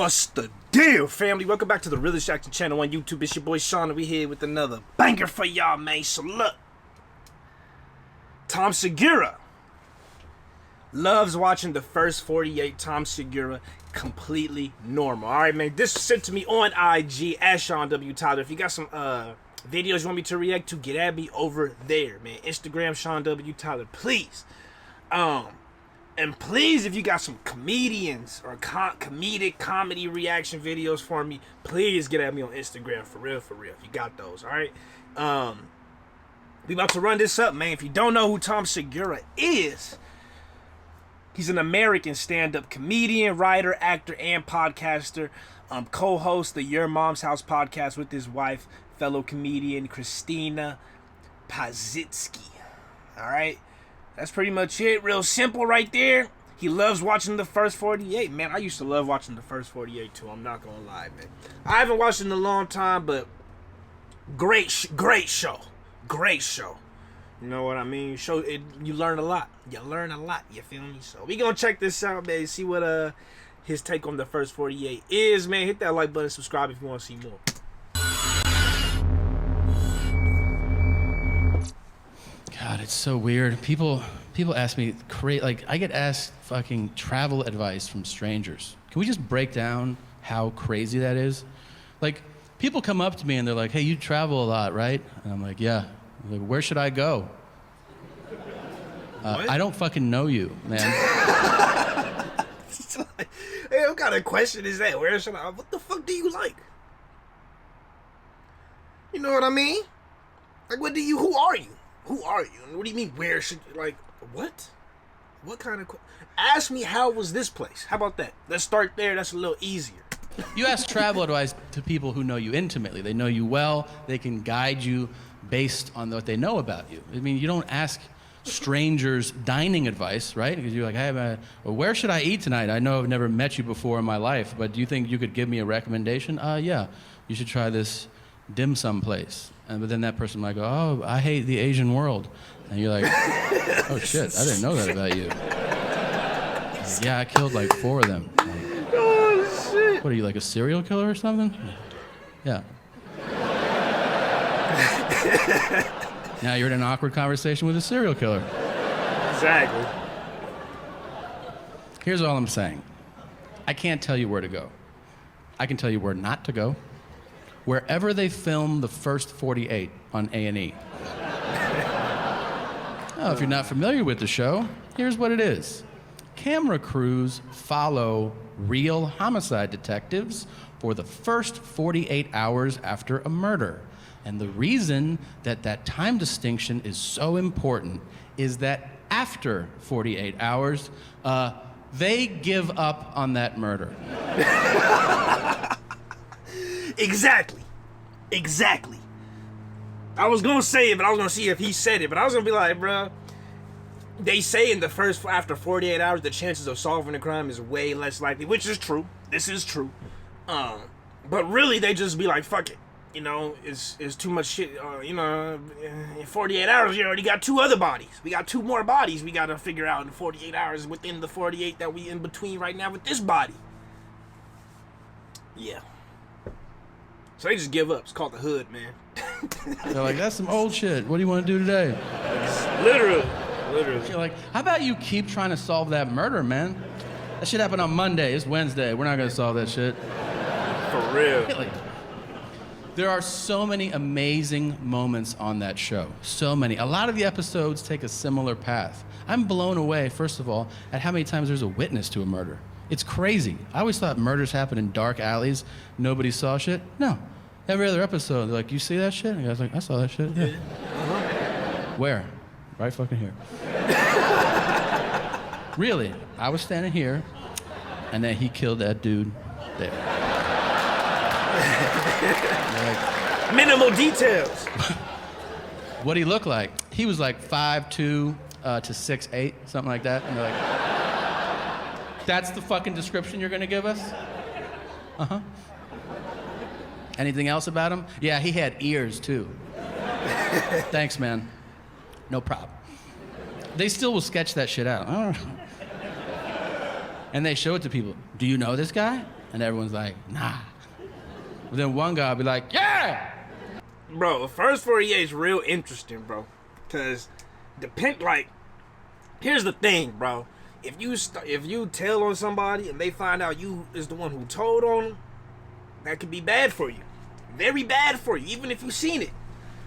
What's the deal, family? Welcome back to the Realest Action channel on YouTube. It's your boy Sean, and we here with another banger for y'all, man. So look, Tom Segura loves watching the first 48. Tom Segura, completely normal. All right, man. This was sent to me on IG at Sean W. Tyler. If you got some videos you want me to react to, get at me over there, man. Instagram Sean W. Tyler, please. And please, if you got some comedians or comedic comedy reaction videos for me, please get at me on Instagram, for real, if you got those, all right? We about to run this up, man. If you don't know who Tom Segura is, he's an American stand-up comedian, writer, actor, and podcaster. Co-host the Your Mom's House podcast with his wife, fellow comedian Christina Pazitsky, all right? That's pretty much it. Real simple right there. He loves watching the first 48. Man, I used to love watching the first 48 too. I'm not going to lie, man. I haven't watched it in a long time, but great show. Great show. You know what I mean? You learn a lot. You feel me? So we going to check this out, man. See what his take on the first 48 is, man. Hit that like button, subscribe if you want to see more. God, it's so weird. People ask me, like, I get asked fucking travel advice from strangers. Can we just break down how crazy that is? Like, people come up to me and they're like, hey, you travel a lot, right? And I'm like, yeah. I'm like, where should I go? I don't fucking know you, man. Hey, what kind of question is that? What the fuck do you like? You know what I mean? Like, who are you? Who are you? What do you mean, where should, like, what? What kind of, ask me, how was this place? How about that? Let's start there. That's a little easier. You ask travel advice to people who know you intimately. They know you well. They can guide you based on what they know about you. I mean, you don't ask strangers dining advice, right? Because you're like, hey, well, where should I eat tonight? I know I've never met you before in my life, but do you think you could give me a recommendation? Yeah, you should try this dim sum place. But then that person might go, oh, I hate the Asian world. And you're like, oh shit, I didn't know that about you. Like, yeah, I killed like 4 of them. Like, Oh shit. what are you, like a serial killer or something? Yeah. Now you're in an awkward conversation with a serial killer. Exactly. Here's all I'm saying. I can't tell you where to go. I can tell you where not to go. Wherever they film the first 48 on A&E. Oh, if you're not familiar with the show, here's what it is. Camera crews follow real homicide detectives for the first 48 hours after a murder. And the reason that time distinction is so important is that after 48 hours, they give up on that murder. Exactly. I was gonna say it, but I was gonna see if he said it. But I was gonna be like, bruh, they say in the first, after 48 hours, the chances of solving the crime is way less likely, which is true. This is true. But really, they just be like, fuck it. You know, it's too much shit. You know, in 48 hours, you already got 2 other bodies. We got 2 more bodies we gotta figure out in 48 hours within the 48 that we in between right now with this body. Yeah. So they just give up. It's called the hood, man. They're like, that's some old shit. What do you want to do today? Literally. You're like, how about you keep trying to solve that murder, man? That shit happened on Monday. It's Wednesday. We're not going to solve that shit. For real. Really. There are so many amazing moments on that show. So many. A lot of the episodes take a similar path. I'm blown away, first of all, at how many times there's a witness to a murder. It's crazy. I always thought murders happen in dark alleys. Nobody saw shit. No. Every other episode, they're like, you see that shit? And the guy's like, I saw that shit. Yeah. Where? Right fucking here. Really. I was standing here, and then he killed that dude there. Like, minimal details. What'd he look like? He was like 5'2" to 6'8", something like that. And they're like, that's the fucking description you're gonna give us? Uh-huh. Anything else about him? Yeah, he had ears too. Thanks, man. No problem. They still will sketch that shit out. And they show it to people. Do you know this guy? And everyone's like, nah. But then one guy will be like, yeah! Bro, the first 48 is real interesting, bro. Because here's the thing, bro. If you tell on somebody and they find out you is the one who told on them, that could be bad for you. Very bad for you, even if you seen it.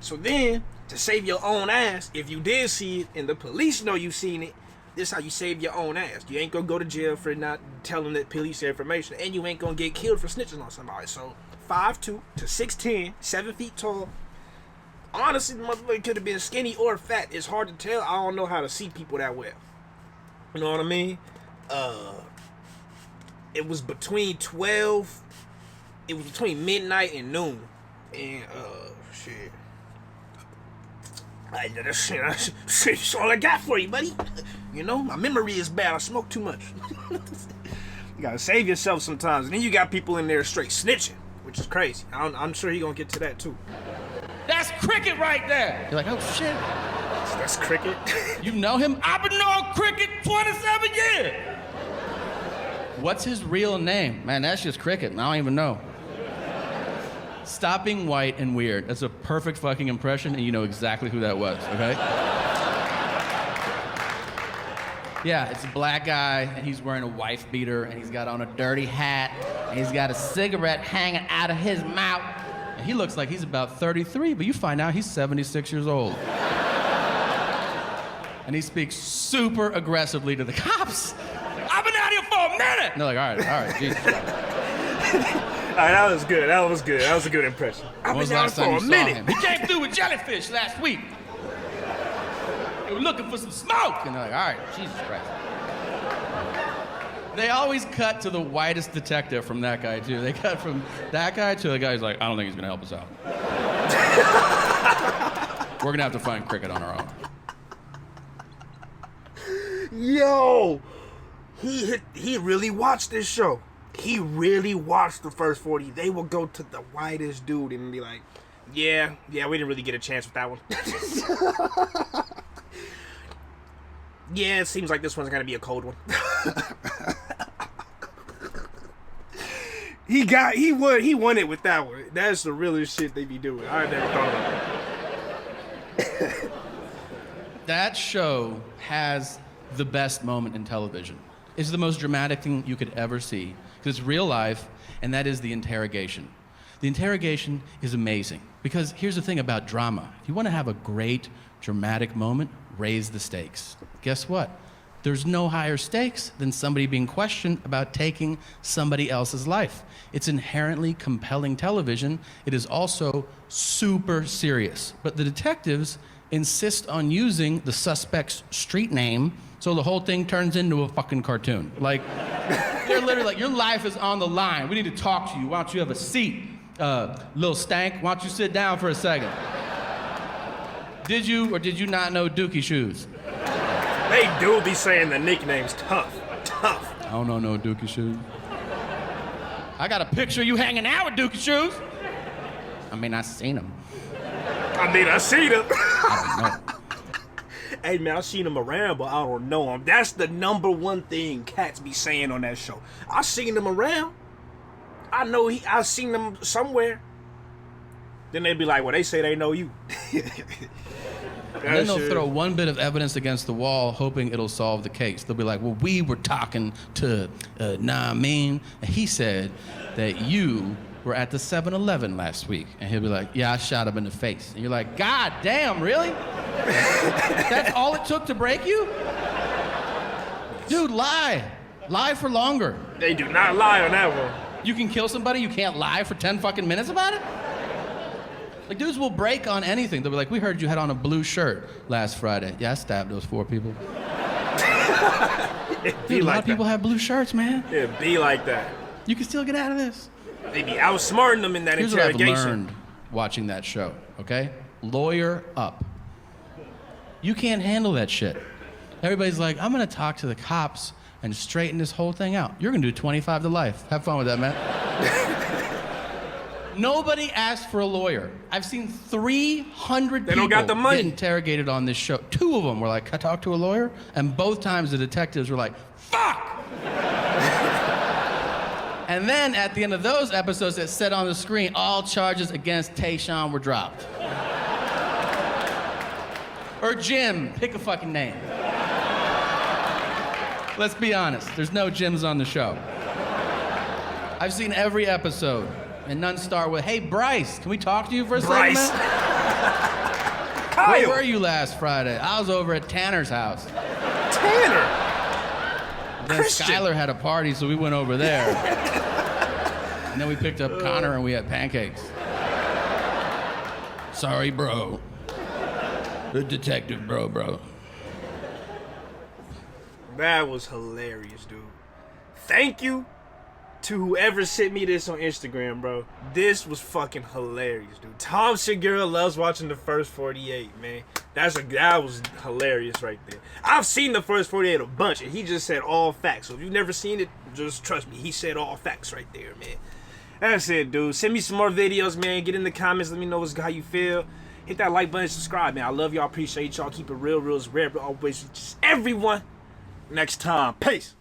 So then, to save your own ass, if you did see it and the police know you seen it, this is how you save your own ass. You ain't gonna go to jail for not telling the police your information, and you ain't gonna get killed for snitching on somebody. So 5'2" to 6'10", 7 feet tall. Honestly, the motherfucker could have been skinny or fat. It's hard to tell. I don't know how to see people that well. You know what I mean? It was between midnight and noon. And shit. That's all I got for you, buddy. You know, my memory is bad. I smoke too much. You gotta save yourself sometimes. And then you got people in there straight snitching, which is crazy. I'm sure he gonna get to that too. That's Cricket right there. You're like, oh shit. That's Cricket. You know him? I've been knowing Cricket 27 years. What's his real name? Man, that's just Cricket. I don't even know. Stop being white and weird. That's a perfect fucking impression, and you know exactly who that was, okay? Yeah, it's a black guy, and he's wearing a wife beater, and he's got on a dirty hat, and he's got a cigarette hanging out of his mouth. And he looks like he's about 33, but you find out he's 76 years old. And he speaks super aggressively to the cops. I've been out here for a minute! And they're like, all right, Jesus. All right, that was good. That was good. That was a good impression. When was the last time you saw him? He came through with jellyfish last week. They were looking for some smoke. And they're like, all right, Jesus Christ. They always cut to the whitest detective from that guy, too. They cut from that guy to the guy who's like, I don't think he's going to help us out. We're going to have to find Cricket on our own. Yo, he really watched this show. He really watched the first 40. They will go to the whitest dude and be like, yeah, we didn't really get a chance with that one. Yeah, it seems like this one's gonna be a cold one. He won it with that one. That's the realest shit they be doing. I never thought about that. That show has the best moment in television. It's the most dramatic thing you could ever see, because it's real life, and that is the interrogation. The interrogation is amazing, because here's the thing about drama. If you want to have a great, dramatic moment, raise the stakes. Guess what? There's no higher stakes than somebody being questioned about taking somebody else's life. It's inherently compelling television. It is also super serious. But the detectives insist on using the suspect's street name, so the whole thing turns into a fucking cartoon. Like, they're literally like, your life is on the line. We need to talk to you. Why don't you have a seat? Little stank, why don't you sit down for a second? Did you or did you not know Dookie Shoes? They do be saying the nicknames tough. I don't know no Dookie Shoes. I got a picture of you hanging out with Dookie Shoes. I mean, I seen him. I seen him. I don't know. Hey man, I seen him around, but I don't know him. That's the number one thing cats be saying on that show. I seen him around. I seen them somewhere. Then they'd be like, well, they say they know you. And then they'll throw one bit of evidence against the wall, hoping it'll solve the case. They'll be like, well, we were talking to Naamin, and he said that you were at the 7-Eleven last week. And he'll be like, yeah, I shot him in the face. And you're like, God damn, really? That's all it took to break you? Dude, lie. Lie for longer. They do not lie on that one. You can kill somebody, you can't lie for 10 fucking minutes about it? Like, dudes will break on anything. They'll be like, we heard you had on a blue shirt last Friday. Yeah, I stabbed those 4 people. Dude, a lot of people have blue shirts, man. It'd be like that. You can still get out of this. They be outsmarting them in that interrogation. Here's what I've learned watching that show, okay? Lawyer up. You can't handle that shit. Everybody's like, I'm gonna talk to the cops and straighten this whole thing out. You're gonna do 25 to life. Have fun with that, man. Nobody asked for a lawyer. I've seen 300 They people don't got the money. get interrogated on this show. 2 of them were like, can I talk to a lawyer? And both times the detectives were like, fuck! And then at the end of those episodes, it said on the screen, all charges against Tayshawn were dropped. Or Jim, pick a fucking name. Let's be honest, there's no Jims on the show. I've seen every episode, and none start with, hey, Bryce, can we talk to you for a second, Bryce. man? Kyle. Where were you last Friday? I was over at Tanner's house. Tanner. Then Christian. Skylar had a party, so we went over there. And then we picked up Connor and we had pancakes. Sorry, bro. The detective, bro. That was hilarious, dude. Thank you to whoever sent me this on Instagram, bro. This was fucking hilarious, dude. Tom Segura loves watching the first 48, man. That was hilarious right there. I've seen the first 48 a bunch, and he just said all facts. So if you've never seen it, just trust me. He said all facts right there, man. That's it, dude. Send me some more videos, man. Get in the comments. Let me know how you feel. Hit that like button, subscribe, man. I love y'all. Appreciate y'all. Keep it real, real as rare, but always just everyone. Next time. Peace.